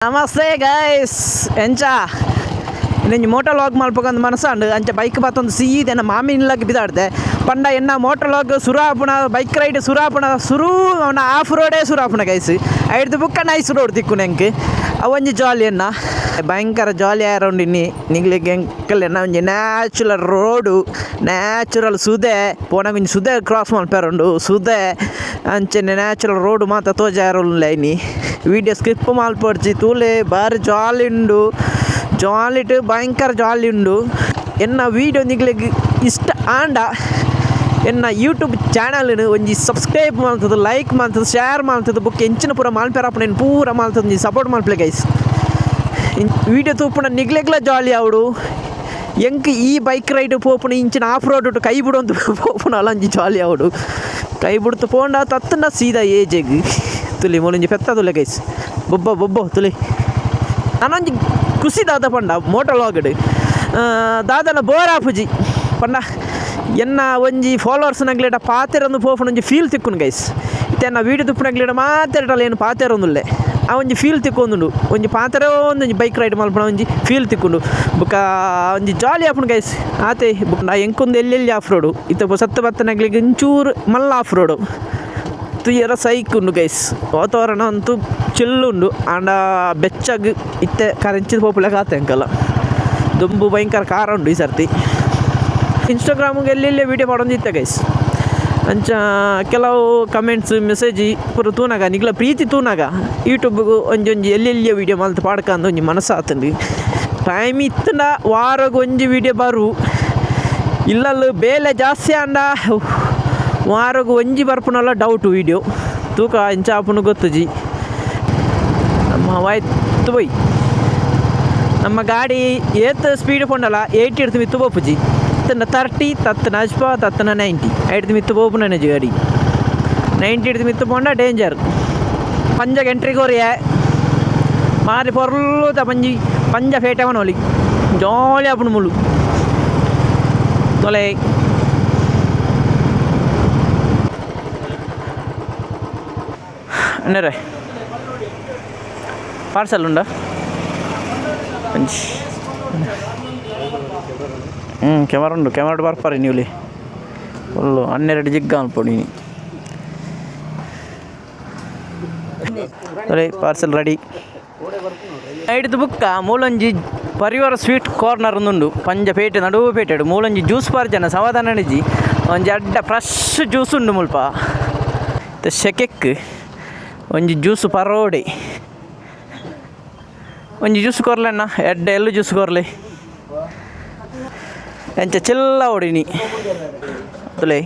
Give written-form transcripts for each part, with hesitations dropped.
ನಮಸ್ತೆ ಗೈಸ್ ಎಂಚ ಇನ್ನೊಂದು ಮೋಟರ್ ಲಾಗ್ ಮಾಡ್ಬೇಕಂತ ಮನಸ್ಸಂಡು ಅಂಚೆ ಬೈಕ್ ಬತ್ತೊಂದು ಸೀದೆ ನಮ್ಮ ಮಾಮಿನಲಾಗಿ ಬಿದ್ದಾಡ್ದೆ ಪಂಡ ಎನ್ನ ಮೋಟರ್ ಲಾಗ್ ಸುರಾಪುಣ ಬೈಕ್ ರೈಡ್ ಸುರಾಪುಣ ಸುರು ಅವನ ಆಫ್ ರೋಡೇ ಸುರಾಪುಣ ಗೈಸ್ ಐಡ್ದು ಬುಕ್ಕ ನೈಸ್ ರೋಡ್ ತಿಕ್ಕು ನೆಂಕ್ ಅವೊಂಜಿ ಜಾಲಿ ಎನ್ನ ಭಯಂಕರ ಜಾಲಿ ಆರೌಂಡ್ ಇನ್ನಿ ನಿಗ್ಲಿಗೆ ಎಂಕಲ್ಲೆನ್ನ ಒಂಜಿ ನ್ಯಾಚುರಲ್ ರೋಡು ನ್ಯಾಚುರಲ್ ಸುದೆ ಪೋನಾಗ ಒಂಜಿ ಸುದೆ ಕ್ರಾಸ್ ಮಲ್ಪೇರುಂಡು ಸುದೆ ಅಂಚನೆ ನ್ಯಾಚುರಲ್ ರೋಡು ಮಾತ ತೋಜಾರಲ್ಲ ಇನ್ನಿ ವೀಡಿಯೋ ಸ್ಕಿಪ್ ಮಲ್ಪಡ್ಚಿ ತೂಲೆ ಬಾರಿ ಜಾಲಿ ಉಂಡು ಜಾಲಿಟ್ ಭಯಂಕರ ಜಾಲಿ ಉಂಡು ಎನ್ನ ವೀಡಿಯೋ ನಿಗ್ಲಿಗೆ ಇಷ್ಟ ಆಂಡ ಎನ್ನ ಯೂಟ್ಯೂಬ್ ಚಾನಲ್ನು ಒಂಜಿ ಸಬ್ಸ್ಕ್ರೈಬ್ ಮಾಡ್ತದೆ ಲೈಕ್ ಮಾಡ್ತದೆ ಶೇರ್ ಮಾಡ್ತದೆ ಬುಕ್ ಎಂಚಿನ ಪೂರ ಮಾಲ್ಪೇರಪ್ಪ నేను ಪೂರ ಮಾಡ್ತದೆ ಒಂಜಿ ಸಪೋರ್ಟ್ ಮಲ್ಪಲೆ ಗೈಸ್ ವೀಡಿಯೋ ತೂಪುಣ ನಿಗ್ಲೆಗ್ಲ ಜಾಲಿ ಆವಡು ಎಂಕ್ ಈ ಬೈಕ್ ರೈಡ್ ಪೋಪುಣ ಇಂಚಿನ ಆಫ್ ರೋಡ್ ಕೈ ಬಿಡೊಂದು ಪೋಪುಣ ಅಲಂಜಿ ಜಾಲಿ ಆವಡು ಕೈ ಬಿಡ್ತು ಪೋಂಡ ತತ್ತನ ಸೀದಾ ಏಜೆಗ್ ತುಲಿ ಮೊಲಂಜಿ ಪೆತ್ತ ತುಲೆ ಗೈಸ್ ಬೊಬ್ಬ ತುಲಿ ನಾನೊಂಜಿ ಖುಷಿ ದಾದ ಪಂಡ ಮೋಟರ್ ಲಾಗಡ್ ದಾದನ ಬೋರ್ ಆಪುಜಿ ಪಂಡ ಎನ್ನ ಒಂಜಿ ಫಾಲೋವರ್ಸ್ ನಗ್ಲೇಟ ಪಾತೆರೊಂದು ಪೋಪುನ ಒಂಜಿ ಫೀಲ್ ತಿಕ್ಕುನು ಗೈಸ್ ಇತ್ತೆನ್ನ ವೀಡಿಯೋ ತುಪ್ಪುನಗ್ಲೇಟ ಮಾತೆರಟಲ್ಲ ಏನು ಪಾತೆರೊಂದುಲ್ಲೆ ಆ ಒಂಜಿ ಫೀಲ್ ತಿಕ್ಕೊಂದುಂಡು ಒಂಜಿ ಪಾತೆರ ಒಂದೊಂಜಿ ಬೈಕ್ ರೈಡ್ ಮಲ್ಪನ ಒಂಜಿ ಫೀಲ್ ತಿಕ್ಕೊಂಡು ಬುಕ್ಕ ಒಂಜಿ ಜಾಲಿ ಆಪುಂಡು ಗೈಸ್ ಆತೆ ಬುಕ್ ನಾ ಎಂಕೊಂದು ಎಲ್ಲೆಲ್ಲಿ ಆಫ್ ರೋಡು ಇತ್ತ ಸತ್ತು ಬತ್ತನಗ್ಲಿಗೆ ಇಂಚೂರು ಮಲ್ಲ ಆಫ್ ರೋಡು ತುಯ್ಯರ ಸೈಕ್ ಉಂಡು ಗೈಸ್ ವಾತಾವರಣ ಅಂತೂ ಚಿಲ್ಲುಂಡು ಆಂಡ ಬೆಚ್ಚಗ್ ಇತ್ತೆ ಕರೆಂಚಿದ ಪೋಪುಲೆ ಕಾತೆ ಅಂಕಲ್ಲ ದುಂಬು ಭಯಂಕರ ಕಾರ ಉಂಡು ಈ ಸರ್ತಿ ಇನ್ಸ್ಟಾಗ್ರಾಮಿಗೆ ಎಲ್ಲೆಲ್ಲೇ ವೀಡಿಯೋ ಮಾಡೋದಿತ್ತೆ ಗೈಸ್ ಅಂಚ ಕೆಲವು ಕಮೆಂಟ್ಸ್ ಮೆಸೇಜ್ ಪೂರ ತೂನಾಗ ನಿಗ್ಲ ಪ್ರೀತಿ ತೂನಾಗ ಯೂಟ್ಯೂಬ್ಗೂ ಒಂಜೊಂಜಿ ಎಲ್ಲೆಲ್ಲಿಯ ವೀಡಿಯೋ ಮಲ್ತು ಪಾಡ್ಕಂದು ಒಂಜಿ ಮನಸ್ಸಾತಂಡು ಟೈಮ್ ಇತ್ತಂಡ ವಾರಗೆ ಒಂಜಿ ವೀಡಿಯೋ ಬರು ಇಲ್ಲಲ್ಲ ಬೇಲೆ ಜಾಸ್ತಿ ಆಂಡ ವಾರಗೂ ಒಂಜಿ ಬರ್ಪುನಲ್ಲ ಡೌಟು ವೀಡಿಯೋ ತೂಕ ಇಂಚ ಆಪುನು ಗೊತ್ತುಜಿ ನಮ್ಮ ವಾಯ್ತು ಬೈ ನಮ್ಮ ಗಾಡಿ ಏತ್ ಸ್ಪೀಡ್ ಪೊಂಡಲ್ಲ 80 ಇಡ್ತು ಮಿತ್ತು ಬೋಪುಜಿ ತನ್ನ 30 ತತ್ತನ ಅಜ್ಪ ತತ್ತನ 90 ಐಡ್ದು ಮಿತ್ತು ಬೋಪು ನನಜಿ ಗಾಡಿ 90 ಇಡ್ದು ಮಿತ್ತು ಪೊಂಡ ಡೇಂಜರ್ ಪಂಜಗೆ ಎಂಟ್ರಿ ಕೋರಿಯೆ ಮಾರಿ ಪೊರ್ಲು ತ ಪಂಜ ಫೇಟವನ ಒಲಿ ಜಾಲಿ ಆಪುನು ಮುಳು ತೊಲೆ ಅನ್ನರೇ ಪಾರ್ಸಲ್ ಉಂಡ ಕೆಮರಾ ಉಂಡು ಕೆಮರಾ ಬರ್ಪಾರಿ ನೀವುಲಿ ಫುಲ್ಲು 12 ಜಿಗ್ಗ ಅನ್ಪೊಡಿ ಅರೆ ಪಾರ್ಸಲ್ ರೆಡಿ ಐಡ್ದು ಬುಕ್ಕ ಮೂಲಂಜಿ ಪರಿವಾರ ಸ್ವೀಟ್ ಕಾರ್ನರ್ ಉಂಡು ಪಂಜ ಪೇಟೆ ನಡುವೆ ಪೇಟೆಡು ಮೂಲಂಜಿ ಜ್ಯೂಸ್ ಪಾರ್ಜನ ಸಮಾಧಾನ ಅಣಿಜಿ ಒಂಜಿ ಅಡ್ಡ ಫ್ರೆಶ್ ಜ್ಯೂಸ್ ಉಂಡು ಮುಲ್ಪ ಶೆಕೆಕ್ ಒಂಜಿ ಜ್ಯೂಸ್ ಪರೋಡೆ ಒಂಜಿ ಜ್ಯೂಸ್ ಕೊರ್ಲೆಣ್ಣ ಎಡ್ಡ ಎಲ್ಲು ಜ್ಯೂಸ್ ಕೊರ್ಲೆ ಎಂಚ ಚೆಲ್ಲ ಹೊಡಿನಿ ಅದುಲೇ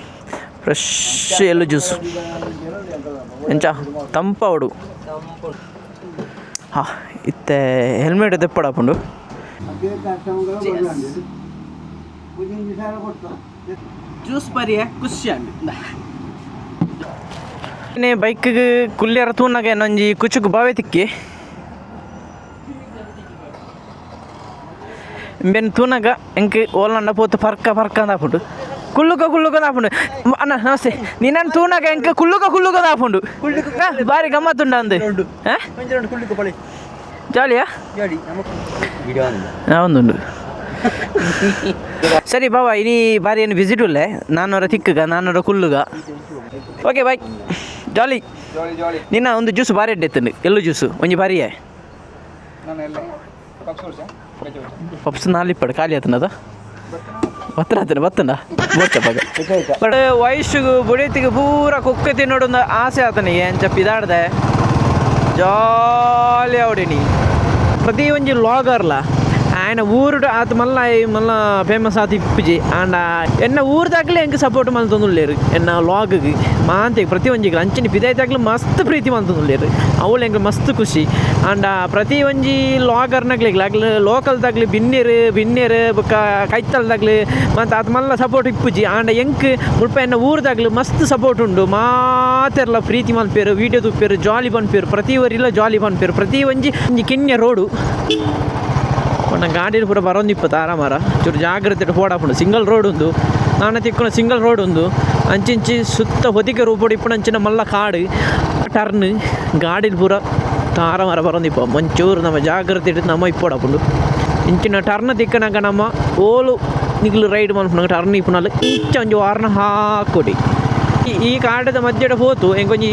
ಫ್ರೆಶ್ ಎಲ್ಲು ಜ್ಯೂಸ್ ಎಂಚ ತಂಪ ಹೊಡು ಹಾಂ ಇತ್ತೆ ಹೆಲ್ಮೆಟ್ ತೆಪ್ಪಡಾಪುಂಡು ಜ್ಯೂಸ್ ಪರಿಯ ಖುಷಿ ಅಂಡ್ ಬೈಕ್ಗೆ ಕುಲ್ಯರ ತೂನಾಗ ಏನೊಂಜಿ ಕುಚುಕು ಬಾವೆ ತಿಕ್ಕಿ ಬೆನ್ ತೂನಾಗ ಎಂಕ್ ಓಲಂಡ ಪೋತು ಪರ್ಕ ಅಂದಾಪುಂಡು ಕುಲ್ಲುಕ ದಾಪುಂಡು ಅಣ್ಣ ನಮಸ್ತೆ ನೀನು ತೂನಾಗ ಎಂಕ್ ಕುಲ್ಲುಕ ದಾಪುಂಡು ಬಾರಿ ಗಮ್ಮತ್ತುಂಡ ಅಂದು ಜಾಲಿಯಾ ಒಂದುಂಡು ಸರಿ ಬಾವ ಇನಿ ಬಾರಿ ಏನು ವಿಸಿಟ್ ಉಲ್ಲೆ 400 ತಿಕ್ಕಗ 400 ಕುಲ್ಲುಗ ಓಕೆ ಬಾಯ್ ಜಾಲಿ ನಿನ್ನ ಒಂದು ಜ್ಯೂಸ್ ಬಾರಿ ಎಡ್ಡೆತ್ತಂಡು ಎಲ್ಲು ಜ್ಯೂಸು ಒಂಜಿ ಬಾರಿಯೇ ಪಪ್ಸ್ 4 ಇಪ್ಪಡು ಖಾಲಿ ಆತನದ ಬತ್ತಂಡ ಬೋಚಪ್ಪಾಗ ಬಟ್ ವಯಸ್ಸಿಗೂ ಬುಡೇತಿಗೆ ಪೂರ ಕುಕ್ಕೆ ತಿನ್ನೋಡೊಂದು ಆಸೆ ಆತನಿಗೆ ಎಂಚ ಪಿದಾಡ್ದೆ ಜಾಲಿ ಅವಡಿನಿ ಪ್ರತಿ ಒಂಜಿ ಲಾಗರ್ಲ ఆయన ఊరుడు అది మళ్ళా ఫేమస్ అది ఇప్పిజి అండ్ ఎన్న ఊరు దాకలే ఎంక సపోర్ట్ మల్తుందులేరు ఎన్న లాగ్కి మా అంతే ప్రతి ಒಂಜಿ ಅಂಚಿನ ಪಿದಾಯ್ ತಾಗ್ಲು ಮಸ್ತ್ ಪ್ರೀತಿ ಮಲ್ತುಂದುಲ್ಲೇರು ಅವಳು ಎಂಕ್ ಮಸ್ತ್ ಖುಷಿ ಅಂಡ್ ಪ್ರತಿ ಒಂಜಿ ಲಾಗರ್ನಾಗ್ಲಿ ಲೋಕಲ್ ತಾಗ್ಲಿ ಬಿನ್ನೇರು ಬೊಕ್ಕ ಕೈತಲ್ದಾಗ್ಲಿ ಮತ್ತು ಅದು ಮಲ್ಲ ಸಪೋರ್ಟ್ ಇಪ್ಪುಜಿ ಅಂಡ್ ಎಂಕ್ ಮುಲ್ಪ ಎನ್ನ ಊರ್ದಾಗ್ಲು ಮಸ್ತ್ ಸಪೋರ್ಟ್ ಉಂಡು ಮಾತೆರ್ಲ ಪ್ರೀತಿ ಮಲ್ಪೇರು ವೀಡಿಯೋ ತುಪ್ಪೇರು ಜಾಲಿ ಪನ್ಪೇರು ಪ್ರತಿ ಊರಿಲ್ಲ ಜಾಲಿ ಪನ್ಪೇರು ಪ್ರತಿ ಒಂಜಿ ಕಿನ್ಯ ರೋಡು ನನ್ನ ಗಾಡಿಯಲ್ಲಿ ಪೂರ ಬರೋಂದಿಪ್ಪತ್ತು ಆರಾಮಾರ ಚೂರು ಜಾಗ್ರತೆ ಪೋಡಾಪುಂಡು ಸಿಂಗಲ್ ರೋಡ್ ಉಂದು ನಾನು ತಿಕ್ಕೊಂಡು ಸಿಂಗಲ್ ರೋಡ್ ಉಂದು ಅಂಚಿಂಚಿ ಸುತ್ತ ಹೊದಿಕೆ ರೂಪೋಡು ಇಪ್ಪುಡು ಅಂಚಿನ ಮಲ್ಲ ಕಾಡು ಟರ್ನ್ ಗಾಡಿಲಿ ಪೂರ ತಾರ ಮರ ಬರೋದಿಪ್ಪ ಮಂಚೂರು ನಮ್ಮ ಜಾಗ್ರತೆ ಇಟ್ಟು ನಮ್ಮ ಇಪ್ಪೋಡಪ್ಪುಂಡು ಇಂಚಿನ ಟರ್ನ್ ತಿಕ್ಕನಾಗ ನಮ್ಮ ಓಲು ನಿಗ್ಲು ರೈಡ್ ಮಾಡ್ಕೊಂಡು ಟರ್ನ್ ಇಪ್ಪುನಲ್ಲ ಇಂಚ ಒಂಜಿ ವಾರನ ಹಾಕೊಡಿ ಈ ಕಾಡದ ಮಧ್ಯೆ ಹೋತು ಎಂಕೊಂಜಿ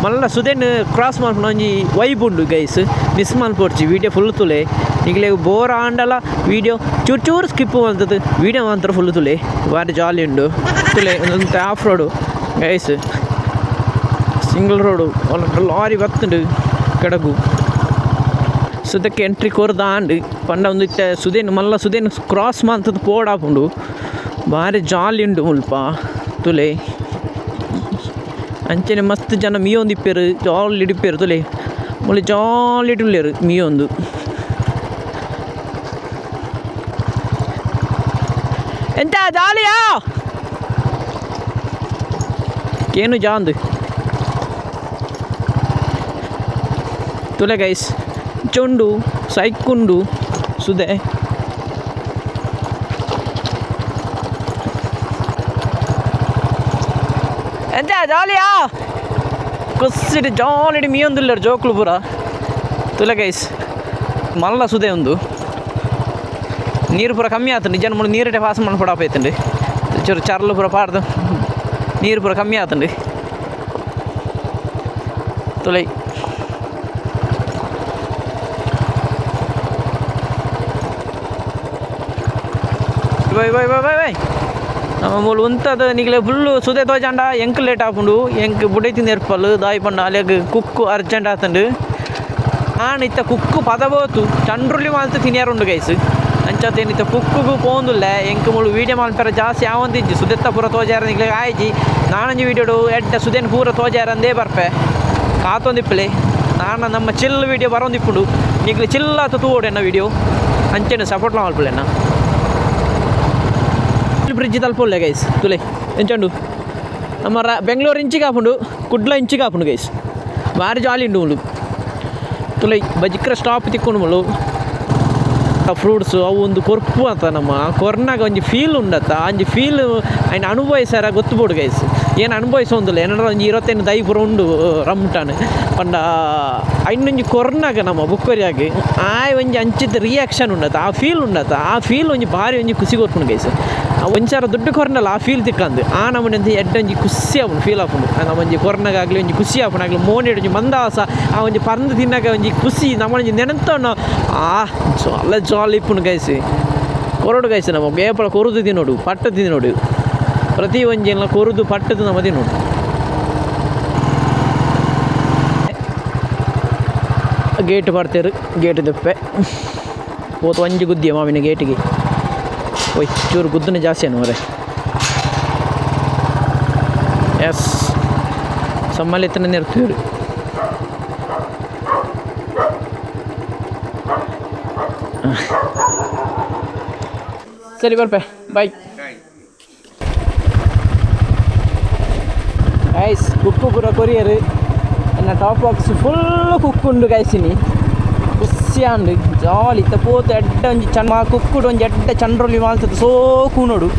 ಮಲ್ಲ ಸುದೇನ್ ಕ್ರಾಸ್ ಮಾಡ್ಕೊಂಡು ಒಂಜಿ ವೈಬ್ ಉಂಡು ಗೈಸ್ ಮಿಸ್ ಮಾಡ್ಕೊಡ್ಚಿ ವೀಡಿಯೋ ಫುಲ್ ತುಲೆ ನಿಗ್ಲೆ ಬೋರ್ ಆಂಡಲ ವೀಡಿಯೋ ಚೂರು ಸ್ಕಿಪ್ ಮಾಡ್ತದೆ ವೀಡಿಯೋ ಮಾತ್ರ ಫುಲ್ ತುಲೆ ಬಾರಿ ಜಾಲಿ ಉಂಡು ತುಲೆ ಒಂದೊಂದು off road guys single road lorry ಬತ್ತುಂಡು ಕೆಡಗು ಸುದಕ್ಕೆ ಎಂಟ್ರಿ ಕೊರ್ದಾಂಡು ಪಂಡ ಒಂದು ಸುದೇನು ಮಲ್ಲ ಸುದೇನು ಕ್ರಾಸ್ ಮಾಡ್ತದ ಪೋಡಾಪುಂಡು ಭಾರಿ ಜಾಲಿ ಉಂಡು ಮುಲ್ಪ ತುಲೆ ಅಂಚನೆ ಮಸ್ತ್ ಜನ ಮೀಯೊಂದು ಇಪ್ಪೇರು ಜಾಲಿ ಇಡಿಪ್ಪೇರು ತುಲೆ ಮುಳ್ಳಿ ಜಾಲಿ ಇಡುಲ್ಲೇರು ಮೀಯೊಂದು ಎಂತ ಜಾಲಿಯಾ ಏನು ಜಾಂದು ತುಲೆ ಗೈಸ್ ಚೊಂಡು ಸೈಕುಂಡು ಸುದೆ ಎಂತ ಜಾಲಿಯಾ ಕುಸ್ಸಿಟ್ಟು ಜಾಲಿಡಿ ಮೀಯೊಂದಿಲ್ಲರು ಜೋಕ್ಲು ಪೂರ ತುಲೆ ಗೈಸ್ ಮಲ್ಲ ಸುದೆ ಒಂದು ನೀರು ಪೂರ ಕಮ್ಮಿ ಆತಂಡು ಜನ ಮುಳು ನೀರಿಟ್ಟೆ ಪಾಸ್ ಮಾಡಿ ಪಡಾಪೈತಂಡು ಚೂರು ಚರ್ಲು ಪೂರ ಪಾಡ್ದು ನೀರು ಪೂರ ಕಮ್ಮಿ ಆತಂಡು ತುಲೆ bye bye bye bye bye ನಮ್ಮ ಮೂಲು ಉಂತದ ನಿಗಲೆ ಫುಲ್ಲು ಸುದೆ ತೋಜಾಂಡ ಎಂಕ್ ಲೇಟ್ ಆಪುಂಡು ಎಂಕ್ ಬುಡೈತಿ ನೆರ್ಪಲ್ಲು ದಾಯಿ ಪಂಡ ಅಲ್ಲಿಗೆ ಕುಕ್ಕು ಅರ್ಜೆಂಟ್ ಆತಂಡು ನಾನು ಇತ್ತ ಕುಕ್ಕು ಪದಬೋತು ಚಂಡ್ರುಲಿ ಮಾಲ್ತು ತಿನ್ಯಾರುಂಡು ಗೈಸ್ ಅಂಚತ್ತೇನಿತ್ತ ಕುಕ್ಕುಗೂ ಪೋಂದುಲ್ಲ ಎಂಕ್ ಮೂಳು ವೀಡಿಯೋ ಮಾಲ್ಪರ ಜಾಸ್ತಿ ಯಾವಂತಿಜ್ಜಿ ಸುದೆತ್ತ ಪೂರ ತೋಜಾರ ನಿಗ್ಲೆ ಆಯ್ಜಿ ನಾನಂಜಿ ವೀಡಿಯೋಡು ಎಡ್ಡ ಸುದೇನು ಪೂರ ತೋಜಾರಂದೇ ಬರ್ಪೆ ಕಾತೊಂದಿಪ್ಪಲೆ ನಾನು ನಮ್ಮ ಚಿಲ್ ವೀಡಿಯೋ ಬರೋಂದಿಪ್ಪುಡು ನಿಗ್ಲೆ ಚಿಲ್ಲಾತ ತೂಡೆನ್ನ ವೀಡಿಯೋ ಅಂಚೆನು ಸಪೋರ್ಟ್ ಮಲ್ಪಲೆನ ಬ್ರಿಡ್ಜ್ ತಲುಪೊಲ್ಲೆ ಗೈಸ್ ತುಲೆ ಎಂಚಂಡು ನಮ್ಮ ಬೆಂಗಳೂರು ಇಂಚಿಗೆ ಹಾಪುಂಡು ಕುಡ್ಲ ಇಂಚಿಗೆ ಹಾಪುಂಡು ಗೈಸ್ ಭಾರಿ ಜಾಲಿ ಉಂಡು ಮುಳು ತುಲೆ ಬಜಿಕ್ರ ಸ್ಟಾಪ್ ತಿಕ್ಕೊಂಡು ಮುಳು ಫ್ರೂಟ್ಸು ಅವು ಒಂದು ಕೊರ್ಪು ಅಂತ ನಮ್ಮ ಕೊರ್ನಾಗ ಒಂಜಿ ಫೀಲ್ ಉಂಡತ್ತ ಅಂಜಿ ಫೀಲ್ ಆಯ್ನ ಅನುಭವಿಸಾರ ಗೊತ್ತುಬೋಡು ಗೈಸ್ ಏನು ಅನುಭವಿಸೋಂದಿಲ್ಲ ಏನಾರ ಒಂಜಿ 25 ದೈ ಪೂರ ಉಂಡು ರಮ್ಟಾನ್ ಪಂಡ ಐನೊಂಜಿ ಕೊರ್ನಾಗ ನಮ್ಮ ಬುಕ್ಕರಿಯಾಗಿ ಆಯ್ ಒಂಜಿ ಅಂಚಿದ ರಿಯಾಕ್ಷನ್ ಉಂಡತ್ತ ಆ ಫೀಲ್ ಉಂಡತ್ತ ಆ ಫೀಲ್ ಒಂಜಿ ಭಾರಿ ಒಂಜಿ ಖುಷಿ ಕೊರ್ಪುಂಡು ಗೈಸ್ ಒಂಚಾರ ದುಡ್ಡು ಕೊರ್ನಲ್ಲ ಆ ಫೀಲ್ ತಿಕ್ಕಂದು ಆ ನಮ್ಮನೆ ಅಂತ ಎಡ್ಡೊಂಜಿ ಖುಷಿ ಆಪುಂಡು ಫೀಲ್ ಆಪುಂಡು ನಮ್ಮ ಒಂಜಿ ಕೊರ್ನಾಗಲಿ ಒಂಜಿ ಖುಷಿ ಆಪುಂಡು ಮೋನೆಡ್ ಒಂಜಿ ಮಂದಾಸ ಆ ಒಂಜಿ ಪರಂದು ತಿನ್ನಾಗ ಒಂಜಿ ಖುಷಿ ನಮ್ಮೊಂಜಿ ನೆನಂತವನು ಅಲ್ಲ ಜಾಲಿ ಇಪ್ಪುಂಡು ಗೈಸ್ ಕೊರಡು ಗೈಸ್ ನಮ್ಮ ಬೇಪಳ ಕೊರುದು ತಿನ್ನೋಡು ಪಟ್ಟ ತಿನ್ನೋಡು ಪ್ರತಿ ಒಂಜಿ ಕೊರುದು ಪಟ್ಟದು ನಮ್ಮ ತಿನ್ನೋಡು ಗೇಟ್ ಬರ್ತಾರೆ ಗೇಟ್ ದಪ್ಪೆ ಹೋತು ಒಂಜಿ ಗುದ್ದಿಯ ಮಾವಿನ ಗೇಟಿಗೆ ಓಯ್ ಚೂರು ಗುದ್ದನೆ ಜಾಸ್ತಿ ಅವರೇ ಎಸ್ ಸಮ್ಮಲಿತನ ನಿರ್ತೀವ್ರಿ ಸರಿ ಬರ್ಪೆ ಬಾಯ್ ಗೈಸ್ ಕುಕ್ಕು ಪೂರ ಕೊರಿಯರ್ ಎನ್ನ ಟಾಪ್ ಬಾಕ್ಸ್ ಫುಲ್ ಕುಕ್ಕುಂಡು ಗೈಸಿನಿ ಖುಷಿಯಾಂಡು ಜಾಲಿ ತಪ್ಪೋತು ಎಡ್ಡ ಒಂಜಿ ಚಂದ ಕುಕ್ಕುಡು ಒಂಜಿ ಎಡ್ಡ ಚಂಡ್ರೊಲಿ ಮಾಲ್ತದ ಸೋಕುನೋಡು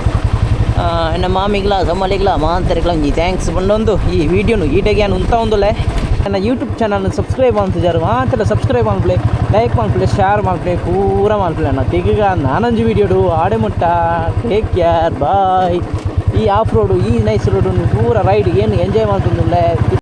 ಎನ್ನ ಮಾಮಿಗ್ಲ ಸಮ್ಮಲಿಗ್ಲ ಮಾಂತರಿಗ್ಲ ಒಂಜಿ ಥ್ಯಾಂಕ್ಸ್ ಬಂದೊಂದು ಈ ವಿಡಿಯೋನು ಈಟೆಗೆ ನಾನು ಉಂತ ಒಂದುಲೆ ನನ್ನ ಯೂಟ್ಯೂಬ್ ಚಾನಲ್ನ ಸಬ್ಸ್ಕ್ರೈಬ್ ಮಾಡ್ತಿದ್ದಾರೆ ಮಾತ್ರ ಸಬ್ಸ್ಕ್ರೈಬ್ ಮಾಡ್ಪ್ಲೆ ಲೈಕ್ ಮಾಡ್ಪ್ಲೆ ಶೇರ್ ಮಾಡ್ಪ್ಲೆ ಪೂರ ಮಾಡ್ಪ್ಲೆ ಅಣ್ಣ ತೆಗಿಗ ನಾನೊಂಜಿ ವಿಡಿಯೋಡು ಆಡೆ ಮುಟ್ಟ ಟೇಕ್ ಕೇರ್ ಬಾಯ್ ಈ ಆಫ್ ರೋಡು ಈ ನೈಸ್ ರೋಡು ಪೂರ ರೈಡ್ ಏನು ಎಂಜಾಯ್ ಮಾಡ್ತಿದ್ದಿಲ್ಲ